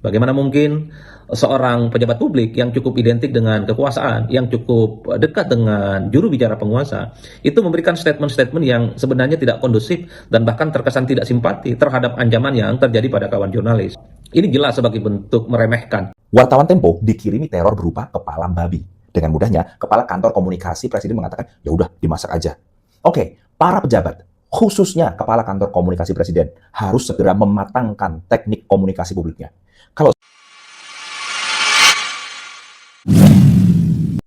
Bagaimana mungkin seorang pejabat publik yang cukup identik dengan kekuasaan, yang cukup dekat dengan juru bicara penguasa, itu memberikan statement-statement yang sebenarnya tidak kondusif dan bahkan terkesan tidak simpati terhadap ancaman yang terjadi pada kawan jurnalis. Ini jelas sebagai bentuk meremehkan. Wartawan Tempo dikirimi teror berupa kepala babi. Dengan mudahnya, kepala kantor komunikasi presiden mengatakan, ya udah dimasak aja. Oke, para pejabat, khususnya kepala kantor komunikasi presiden, harus segera mematangkan teknik komunikasi publiknya. Kalau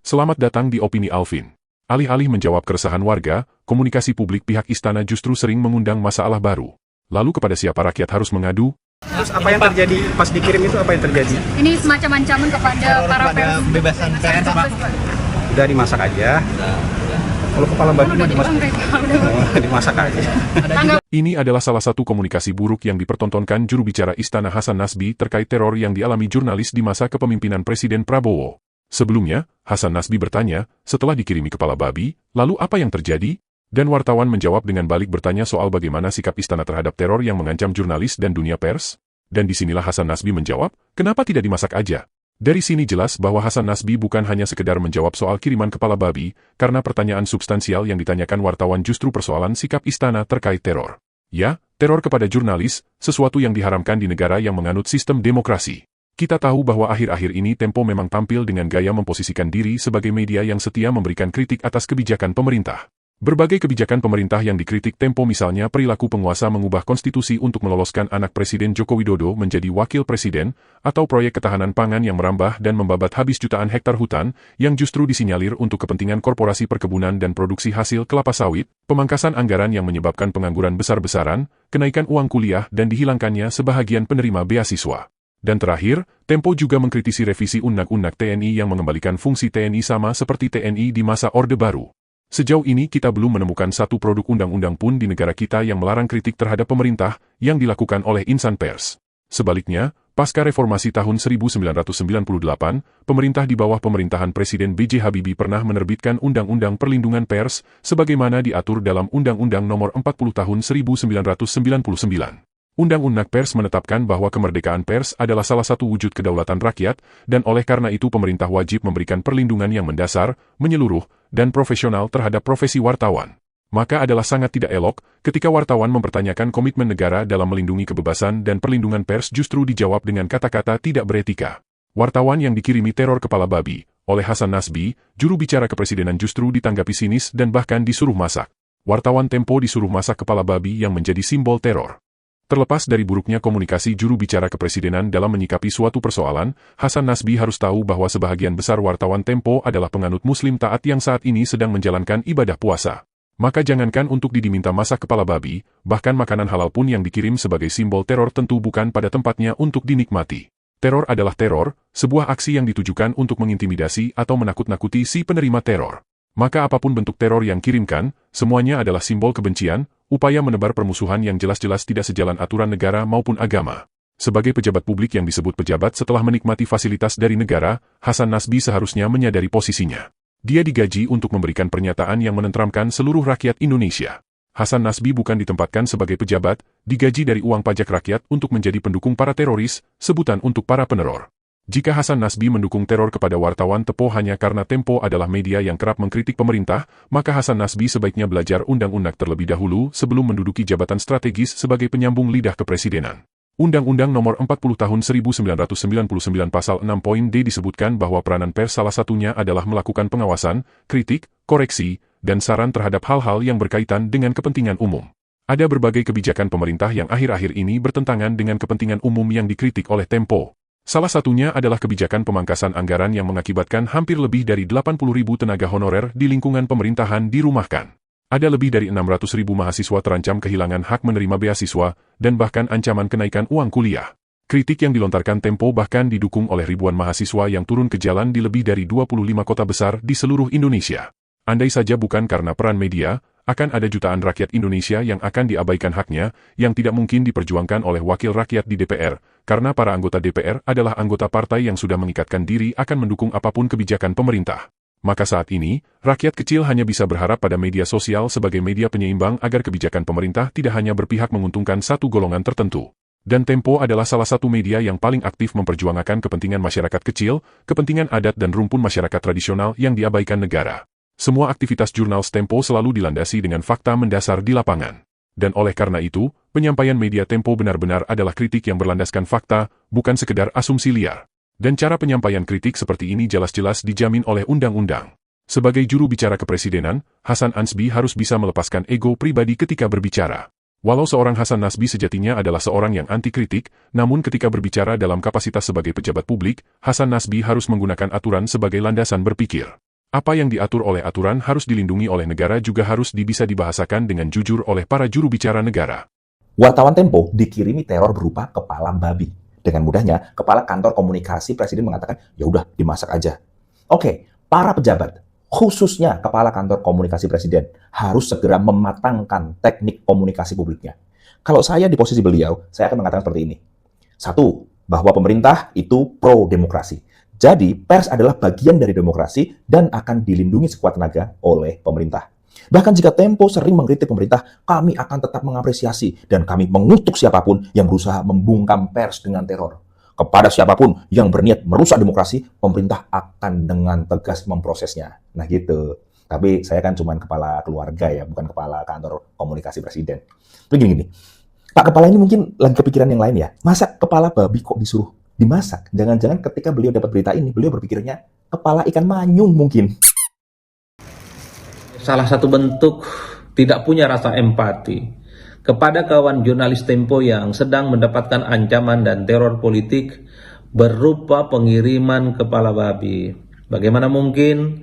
Selamat datang di Opini Alvin. Alih-alih menjawab keresahan warga, komunikasi publik pihak istana justru sering mengundang masalah baru. Lalu kepada siapa rakyat harus mengadu? Terus apa yang terjadi pas dikirim itu, apa yang terjadi? Ini semacam ancaman kepada para pers. Kebebasan pers, Pak. Udah dimasak aja. Kalau kepala babi dimasak aja. Ini adalah salah satu komunikasi buruk yang dipertontonkan juru bicara Istana Hasan Nasbi terkait teror yang dialami jurnalis di masa kepemimpinan Presiden Prabowo. Sebelumnya, Hasan Nasbi bertanya, setelah dikirimi kepala babi, lalu apa yang terjadi? Dan wartawan menjawab dengan balik bertanya soal bagaimana sikap istana terhadap teror yang mengancam jurnalis dan dunia pers. Dan disinilah Hasan Nasbi menjawab, kenapa tidak dimasak aja? Dari sini jelas bahwa Hasan Nasbi bukan hanya sekedar menjawab soal kiriman kepala babi, karena pertanyaan substansial yang ditanyakan wartawan justru persoalan sikap istana terkait teror. Ya, teror kepada jurnalis, sesuatu yang diharamkan di negara yang menganut sistem demokrasi. Kita tahu bahwa akhir-akhir ini Tempo memang tampil dengan gaya memposisikan diri sebagai media yang setia memberikan kritik atas kebijakan pemerintah. Berbagai kebijakan pemerintah yang dikritik Tempo misalnya perilaku penguasa mengubah konstitusi untuk meloloskan anak Presiden Joko Widodo menjadi wakil presiden, atau proyek ketahanan pangan yang merambah dan membabat habis jutaan hektar hutan yang justru disinyalir untuk kepentingan korporasi perkebunan dan produksi hasil kelapa sawit, pemangkasan anggaran yang menyebabkan pengangguran besar-besaran, kenaikan uang kuliah dan dihilangkannya sebahagian penerima beasiswa. Dan terakhir, Tempo juga mengkritisi revisi Undang-Undang TNI yang mengembalikan fungsi TNI sama seperti TNI di masa Orde Baru. Sejauh ini kita belum menemukan satu produk undang-undang pun di negara kita yang melarang kritik terhadap pemerintah yang dilakukan oleh insan pers. Sebaliknya, pasca reformasi tahun 1998, pemerintah di bawah pemerintahan Presiden B.J. Habibie pernah menerbitkan Undang-Undang Perlindungan Pers sebagaimana diatur dalam Undang-Undang Nomor 40 Tahun 1999. Undang-Undang Pers menetapkan bahwa kemerdekaan pers adalah salah satu wujud kedaulatan rakyat, dan oleh karena itu pemerintah wajib memberikan perlindungan yang mendasar, menyeluruh, dan profesional terhadap profesi wartawan. Maka adalah sangat tidak elok ketika wartawan mempertanyakan komitmen negara dalam melindungi kebebasan dan perlindungan pers justru dijawab dengan kata-kata tidak beretika. Wartawan yang dikirimi teror kepala babi oleh Hasan Nasbi, juru bicara kepresidenan justru ditanggapi sinis dan bahkan disuruh masak. Wartawan Tempo disuruh masak kepala babi yang menjadi simbol teror. Terlepas dari buruknya komunikasi juru bicara kepresidenan dalam menyikapi suatu persoalan, Hasan Nasbi harus tahu bahwa sebahagian besar wartawan Tempo adalah penganut muslim taat yang saat ini sedang menjalankan ibadah puasa. Maka jangankan untuk diminta masak kepala babi, bahkan makanan halal pun yang dikirim sebagai simbol teror tentu bukan pada tempatnya untuk dinikmati. Teror adalah teror, sebuah aksi yang ditujukan untuk mengintimidasi atau menakut-nakuti si penerima teror. Maka apapun bentuk teror yang kirimkan, semuanya adalah simbol kebencian, upaya menebar permusuhan yang jelas-jelas tidak sejalan aturan negara maupun agama. Sebagai pejabat publik yang disebut pejabat setelah menikmati fasilitas dari negara, Hasan Nasbi seharusnya menyadari posisinya. Dia digaji untuk memberikan pernyataan yang menenteramkan seluruh rakyat Indonesia. Hasan Nasbi bukan ditempatkan sebagai pejabat, digaji dari uang pajak rakyat untuk menjadi pendukung para teroris, sebutan untuk para peneror. Jika Hasan Nasbi mendukung teror kepada wartawan Tempo hanya karena Tempo adalah media yang kerap mengkritik pemerintah, maka Hasan Nasbi sebaiknya belajar undang-undang terlebih dahulu sebelum menduduki jabatan strategis sebagai penyambung lidah kepresidenan. Undang-Undang Nomor 40 Tahun 1999 Pasal 6 Poin D disebutkan bahwa peranan pers salah satunya adalah melakukan pengawasan, kritik, koreksi, dan saran terhadap hal-hal yang berkaitan dengan kepentingan umum. Ada berbagai kebijakan pemerintah yang akhir-akhir ini bertentangan dengan kepentingan umum yang dikritik oleh Tempo. Salah satunya adalah kebijakan pemangkasan anggaran yang mengakibatkan hampir lebih dari 80.000 tenaga honorer di lingkungan pemerintahan dirumahkan. Ada lebih dari 600.000 mahasiswa terancam kehilangan hak menerima beasiswa, dan bahkan ancaman kenaikan uang kuliah. Kritik yang dilontarkan Tempo bahkan didukung oleh ribuan mahasiswa yang turun ke jalan di lebih dari 25 kota besar di seluruh Indonesia. Andai saja bukan karena peran media, akan ada jutaan rakyat Indonesia yang akan diabaikan haknya, yang tidak mungkin diperjuangkan oleh wakil rakyat di DPR, karena para anggota DPR adalah anggota partai yang sudah mengikatkan diri akan mendukung apapun kebijakan pemerintah. Maka saat ini, rakyat kecil hanya bisa berharap pada media sosial sebagai media penyeimbang agar kebijakan pemerintah tidak hanya berpihak menguntungkan satu golongan tertentu. Dan Tempo adalah salah satu media yang paling aktif memperjuangkan kepentingan masyarakat kecil, kepentingan adat dan rumpun masyarakat tradisional yang diabaikan negara. Semua aktivitas jurnal Tempo selalu dilandasi dengan fakta mendasar di lapangan. Dan oleh karena itu, penyampaian media Tempo benar-benar adalah kritik yang berlandaskan fakta, bukan sekedar asumsi liar. Dan cara penyampaian kritik seperti ini jelas-jelas dijamin oleh undang-undang. Sebagai juru bicara kepresidenan, Hasan Nasbi harus bisa melepaskan ego pribadi ketika berbicara. Walau seorang Hasan Nasbi sejatinya adalah seorang yang anti kritik, namun ketika berbicara dalam kapasitas sebagai pejabat publik, Hasan Nasbi harus menggunakan aturan sebagai landasan berpikir. Apa yang diatur oleh aturan harus dilindungi oleh negara juga harus bisa dibahasakan dengan jujur oleh para juru bicara negara. Wartawan Tempo dikirimi teror berupa kepala babi. Dengan mudahnya, kepala kantor komunikasi presiden mengatakan, ya udah dimasak aja. Oke, para pejabat, khususnya kepala kantor komunikasi presiden, harus segera mematangkan teknik komunikasi publiknya. Kalau saya di posisi beliau, saya akan mengatakan seperti ini. Satu, bahwa pemerintah itu pro-demokrasi. Jadi, pers adalah bagian dari demokrasi dan akan dilindungi sekuat tenaga oleh pemerintah. Bahkan jika Tempo sering mengkritik pemerintah, kami akan tetap mengapresiasi dan kami mengutuk siapapun yang berusaha membungkam pers dengan teror. Kepada siapapun yang berniat merusak demokrasi, pemerintah akan dengan tegas memprosesnya. Nah gitu. Tapi saya kan cuma kepala keluarga ya, bukan kepala kantor komunikasi presiden. Tapi gini, Pak Kepala ini mungkin lagi kepikiran yang lain ya. Masa kepala babi kok disuruh dimasak? Jangan-jangan ketika beliau dapat berita ini, beliau berpikirnya kepala ikan manyung mungkin. Salah satu bentuk tidak punya rasa empati kepada kawan jurnalis Tempo yang sedang mendapatkan ancaman dan teror politik berupa pengiriman kepala babi. Bagaimana mungkin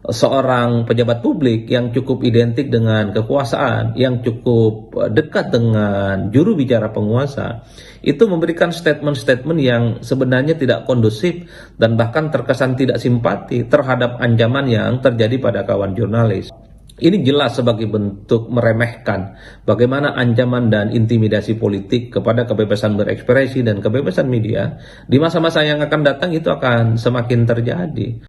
seorang pejabat publik yang cukup identik dengan kekuasaan, yang cukup dekat dengan juru bicara penguasa, itu memberikan statement-statement yang sebenarnya tidak kondusif dan bahkan terkesan tidak simpati terhadap ancaman yang terjadi pada kawan jurnalis. Ini jelas sebagai bentuk meremehkan bagaimana ancaman dan intimidasi politik kepada kebebasan berekspresi dan kebebasan media di masa-masa yang akan datang itu akan semakin terjadi.